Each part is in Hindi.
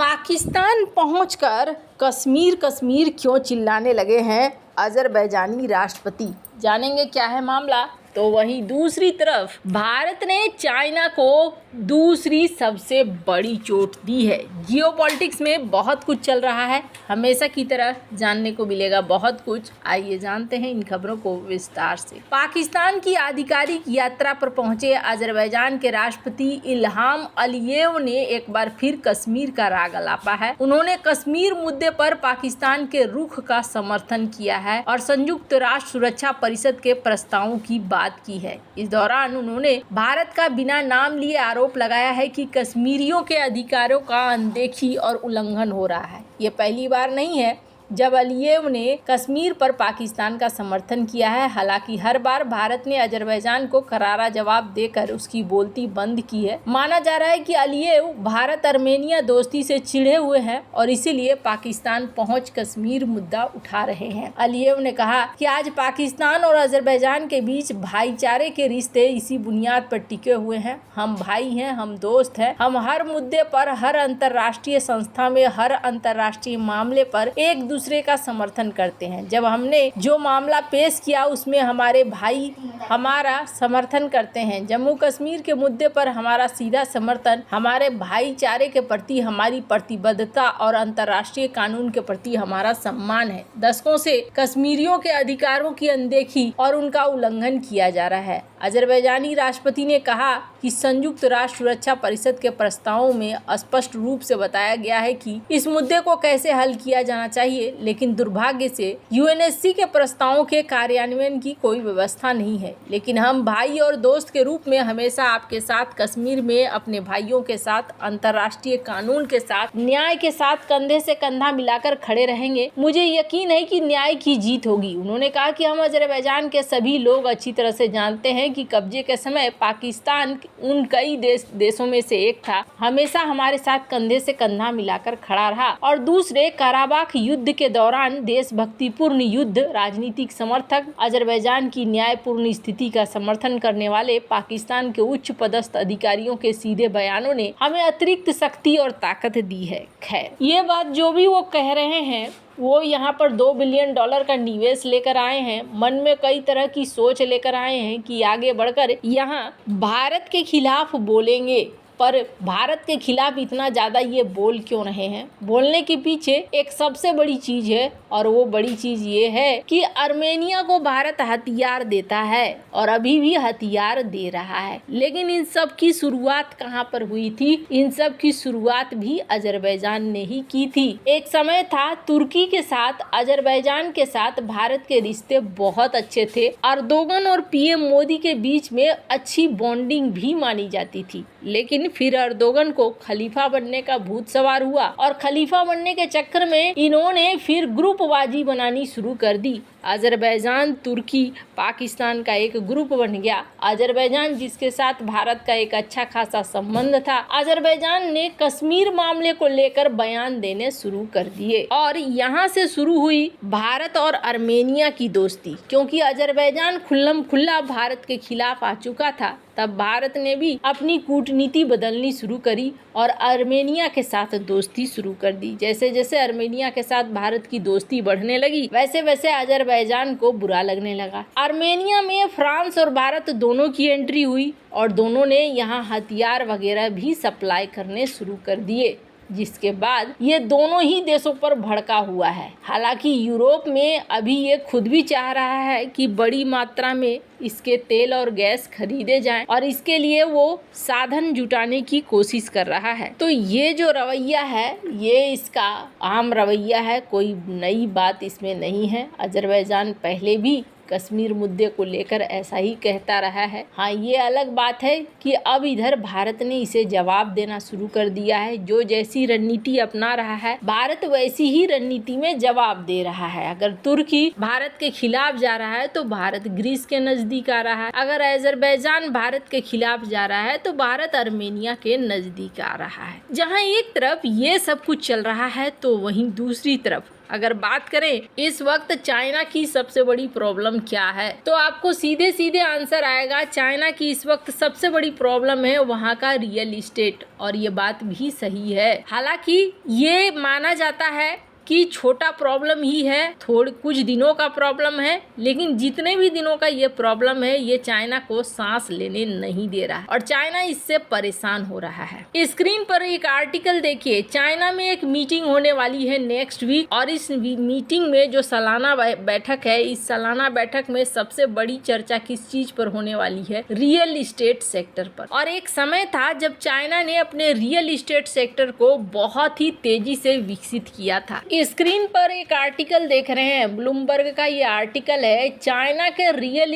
पाकिस्तान पहुंचकर कश्मीर कश्मीर क्यों चिल्लाने लगे हैं अज़रबैजानी राष्ट्रपति। जानेंगे क्या है मामला। तो वहीं दूसरी तरफ भारत ने चाइना को दूसरी सबसे बड़ी चोट दी है। जियोपॉलिटिक्स में बहुत कुछ चल रहा है, हमेशा की तरह जानने को मिलेगा बहुत कुछ। आइए जानते हैं इन खबरों को विस्तार से। पाकिस्तान की आधिकारिक यात्रा पर पहुंचे अज़रबैजान के राष्ट्रपति इल्हाम अलीयेव ने एक बार फिर कश्मीर का राग अलापा है। उन्होंने कश्मीर मुद्दे पर पाकिस्तान के रुख का समर्थन किया है और संयुक्त राष्ट्र सुरक्षा परिषद के प्रस्तावों की बात की है। इस दौरान उन्होंने भारत का बिना नाम लिए आरोप लगाया है कि कश्मीरियों के अधिकारों का अनदेखी और उल्लंघन हो रहा है। ये पहली बार नहीं है जब अलीयेव ने कश्मीर पर पाकिस्तान का समर्थन किया है। हालांकि हर बार भारत ने अज़रबैजान को करारा जवाब देकर उसकी बोलती बंद की है। माना जा रहा है कि अलीयेव भारत अर्मेनिया दोस्ती से चिढ़े हुए हैं और इसीलिए पाकिस्तान पहुंच कश्मीर मुद्दा उठा रहे हैं। अलीयेव ने कहा कि आज पाकिस्तान और अज़रबैजान के बीच भाईचारे के रिश्ते इसी बुनियाद पर टिके हुए हैं। हम भाई हैं, हम दोस्त हैं, हम हर मुद्दे पर, हर अंतर्राष्ट्रीय संस्था में, हर अंतर्राष्ट्रीय मामले पर एक दूसरे का समर्थन करते हैं। जब हमने जो मामला पेश किया उसमें हमारे भाई हमारा समर्थन करते हैं। जम्मू कश्मीर के मुद्दे पर हमारा सीधा समर्थन हमारे भाईचारे के प्रति हमारी प्रतिबद्धता और अंतर्राष्ट्रीय कानून के प्रति हमारा सम्मान है। दशकों से कश्मीरियों के अधिकारों की अनदेखी और उनका उल्लंघन किया जा रहा है। अज़रबैजानी राष्ट्रपति ने कहा कि संयुक्त राष्ट्र सुरक्षा परिषद के प्रस्तावों में स्पष्ट रूप से बताया गया है कि इस मुद्दे को कैसे हल किया जाना चाहिए, लेकिन दुर्भाग्य से यूएनएससी के प्रस्तावों के कार्यान्वयन की कोई व्यवस्था नहीं है। लेकिन हम भाई और दोस्त के रूप में हमेशा आपके साथ कश्मीर में अपने भाइयों के साथ अंतर्राष्ट्रीय कानून के साथ न्याय के साथ कंधे से कंधा मिलाकर खड़े रहेंगे। मुझे यकीन है कि न्याय की जीत होगी। उन्होंने कहा कि हम अज़रबैजान के सभी लोग अच्छी तरह से जानते हैं कि कब्जे के समय पाकिस्तान उन कई देशों में से एक था, हमेशा हमारे साथ कंधे से कंधा मिलाकर खड़ा रहा। और दूसरे कराबाख युद्ध के दौरान देशभक्तिपूर्ण युद्ध राजनीतिक समर्थक अज़रबैजान की न्यायपूर्ण स्थिति का समर्थन करने वाले पाकिस्तान के उच्च पदस्थ अधिकारियों के सीधे बयानों ने हमें अतिरिक्त शक्ति और ताकत दी है। खैर, ये बात जो भी वो कह रहे हैं, वो यहाँ पर $2 बिलियन का निवेश लेकर आए हैं। मन में कई तरह की सोच लेकर आए हैं कि आगे बढ़कर यहाँ भारत के खिलाफ बोलेंगे। पर भारत के खिलाफ इतना ज़्यादा ये बोल क्यों रहे हैं? बोलने के पीछे एक सबसे बड़ी चीज़ है और वो बड़ी चीज़ ये है कि अर्मेनिया को भारत हथियार देता है और अभी भी हथियार दे रहा है। लेकिन इन सब की शुरुआत कहाँ पर हुई थी? इन सब की शुरुआत भी अज़रबैजान ने ही की थी। एक समय था तुर्की के साथ, अज़रबैजान के साथ भारत के रिश्ते बहुत अच्छे थे। अर्दोगन और पीएम मोदी के बीच में अच्छी बॉन्डिंग भी मानी जाती थी। लेकिन फिर अर्दोगन को खलीफा बनने का भूत सवार हुआ और खलीफा बनने के चक्कर में इन्होंने फिर ग्रुपबाजी बनानी शुरू कर दी। अज़रबैजान, तुर्की, पाकिस्तान का एक ग्रुप बन गया। अज़रबैजान जिसके साथ भारत का एक अच्छा खासा संबंध था, अज़रबैजान ने कश्मीर मामले को लेकर बयान देने शुरू कर दिए और यहाँ से शुरू हुई भारत और अर्मेनिया की दोस्ती। क्योंकि अज़रबैजान खुल्लम खुल्ला भारत के खिलाफ आ चुका था, तब भारत ने भी अपनी कूटनीति बदलनी शुरू करी और अर्मेनिया के साथ दोस्ती शुरू कर दी। जैसे जैसे अर्मेनिया के साथ भारत की दोस्ती बढ़ने लगी, वैसे वैसे अज़रबैजान को बुरा लगने लगा। अर्मेनिया में फ्रांस और भारत दोनों की एंट्री हुई और दोनों ने यहाँ हथियार वगैरह भी सप्लाई करने शुरू कर दिए, जिसके बाद ये दोनों ही देशों पर भड़का हुआ है। हालांकि यूरोप में अभी ये खुद भी चाह रहा है कि बड़ी मात्रा में इसके तेल और गैस खरीदे जाएं और इसके लिए वो साधन जुटाने की कोशिश कर रहा है। तो ये जो रवैया है, ये इसका आम रवैया है, कोई नई बात इसमें नहीं है। अज़रबैजान पहले भी कश्मीर मुद्दे को लेकर ऐसा ही कहता रहा है। हाँ, ये अलग बात है कि अब इधर भारत ने इसे जवाब देना शुरू कर दिया है। जो जैसी रणनीति अपना रहा है, भारत वैसी ही रणनीति में जवाब दे रहा है। अगर तुर्की भारत के खिलाफ जा रहा है तो भारत ग्रीस के नजदीक आ रहा है। अगर अज़रबैजान भारत के खिलाफ जा रहा है तो भारत अर्मेनिया के नजदीक आ रहा है। जहाँ एक तरफ ये सब कुछ चल रहा है तो वहीं दूसरी तरफ अगर बात करें इस वक्त चाइना की सबसे बड़ी प्रॉब्लम क्या है, तो आपको सीधे सीधे आंसर आएगा। चाइना की इस वक्त सबसे बड़ी प्रॉब्लम है वहाँ का रियल इस्टेट, और ये बात भी सही है। हालांकि ये माना जाता है कि छोटा प्रॉब्लम ही है, थोड़े कुछ दिनों का प्रॉब्लम है, लेकिन जितने भी दिनों का ये प्रॉब्लम है ये चाइना को सांस लेने नहीं दे रहा है और चाइना इससे परेशान हो रहा है। स्क्रीन पर एक आर्टिकल देखिए। चाइना में एक मीटिंग होने वाली है नेक्स्ट वीक, और इस मीटिंग में जो सालाना बैठक है, इस सालाना बैठक में सबसे बड़ी चर्चा किस चीज पर होने वाली है? रियल इस्टेट सेक्टर पर। और एक समय था जब चाइना ने अपने रियल इस्टेट सेक्टर को बहुत ही तेजी से विकसित किया था। स्क्रीन पर एक आर्टिकल देख रहे हैं, ब्लूमबर्ग का ये आर्टिकल है। चाइना के रियल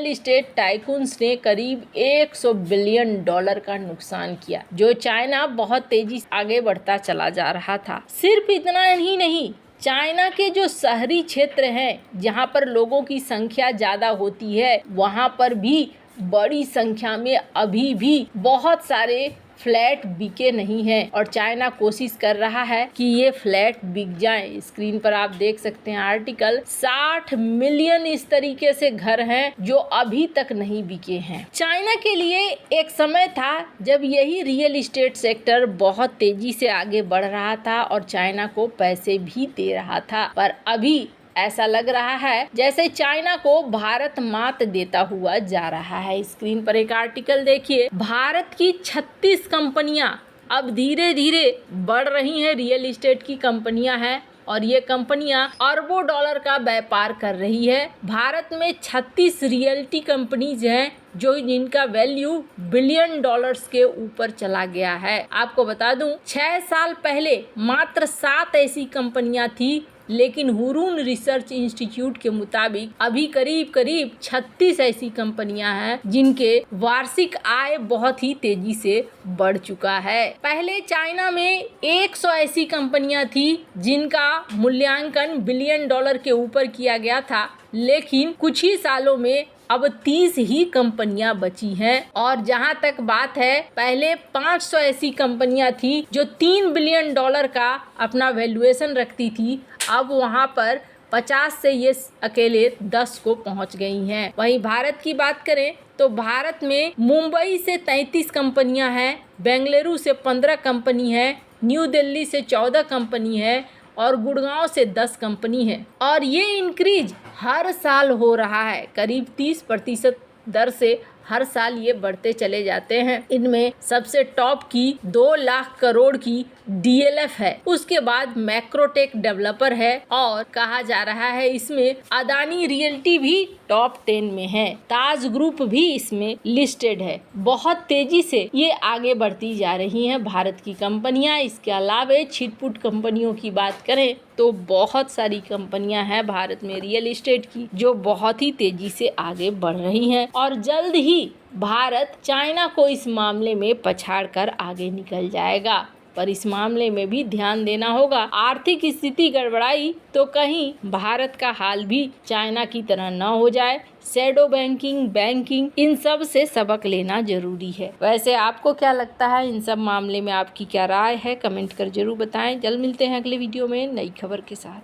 इस्टेट टाइकून्स ने करीब 100 बिलियन डॉलर का नुकसान किया, जो चाइना बहुत तेजी से आगे बढ़ता चला जा रहा था। सिर्फ इतना ही नहीं, चाइना के जो शहरी क्षेत्र हैं जहां पर लोगों की संख्या ज्यादा होती है, वहां पर भी बड़ी संख्या में अभी भी बहुत सारे फ्लैट बिके नहीं हैं और चाइना कोशिश कर रहा है कि ये फ्लैट बिक जाएं। स्क्रीन पर आप देख सकते हैं आर्टिकल, 60 मिलियन इस तरीके से घर हैं जो अभी तक नहीं बिके हैं। चाइना के लिए एक समय था जब यही रियल इस्टेट सेक्टर बहुत तेजी से आगे बढ़ रहा था और चाइना को पैसे भी दे रहा था, पर अभी ऐसा लग रहा है जैसे चाइना को भारत मात देता हुआ जा रहा है। स्क्रीन पर एक आर्टिकल देखिए। भारत की 36 कंपनियां अब धीरे धीरे बढ़ रही हैं, रियल इस्टेट की कंपनियां हैं और ये कंपनियां अरबों डॉलर का व्यापार कर रही है। भारत में 36 रियल्टी कंपनीज हैं जो जिनका वैल्यू बिलियन डॉलर्स के ऊपर चला गया है। आपको बता दूं 6 साल पहले मात्र 7 ऐसी कंपनियां थी, लेकिन हुरून रिसर्च इंस्टीट्यूट के मुताबिक अभी करीब 36 ऐसी कंपनियां हैं जिनके वार्षिक आय बहुत ही तेजी से बढ़ चुका है। पहले चाइना में 100 ऐसी कंपनियां थी जिनका मूल्यांकन बिलियन डॉलर के ऊपर किया गया था, लेकिन कुछ ही सालों में अब 30 ही कंपनियां बची हैं। और जहां तक बात है, पहले 500 ऐसी कंपनियां थी जो 3 बिलियन डॉलर का अपना वैल्यूएशन रखती थी, अब वहां पर 50 से ये अकेले 10 को पहुंच गई हैं। वहीं भारत की बात करें तो भारत में मुंबई से 33 कंपनियां हैं, बेंगलुरु से 15 कंपनी है, न्यू दिल्ली से 14 कंपनी है और गुड़गांव से 10 कंपनी है। और ये इंक्रीज हर साल हो रहा है, करीब 30% दर से हर साल ये बढ़ते चले जाते हैं। इनमें सबसे टॉप की 2 लाख करोड़ की DLF है, उसके बाद मैक्रोटेक डेवलपर है और कहा जा रहा है इसमें अदानी रियल्टी भी टॉप 10 में है, ताज ग्रुप भी इसमें लिस्टेड है। बहुत तेजी से ये आगे बढ़ती जा रही हैं भारत की कंपनियां। इसके अलावा छिटपुट कंपनियों की बात करें तो बहुत सारी कंपनियां हैं भारत में रियल एस्टेट की जो बहुत ही तेजी से आगे बढ़ रही हैं और जल्द ही भारत चाइना को इस मामले में पछाड़ कर आगे निकल जाएगा। पर इस मामले में भी ध्यान देना होगा, आर्थिक स्थिति गड़बड़ाई तो कहीं भारत का हाल भी चाइना की तरह न हो जाए। शैडो बैंकिंग इन सब से सबक लेना जरूरी है। वैसे आपको क्या लगता है, इन सब मामले में आपकी क्या राय है? कमेंट कर जरूर बताएं। जल्द मिलते हैं अगले वीडियो में नई खबर के साथ।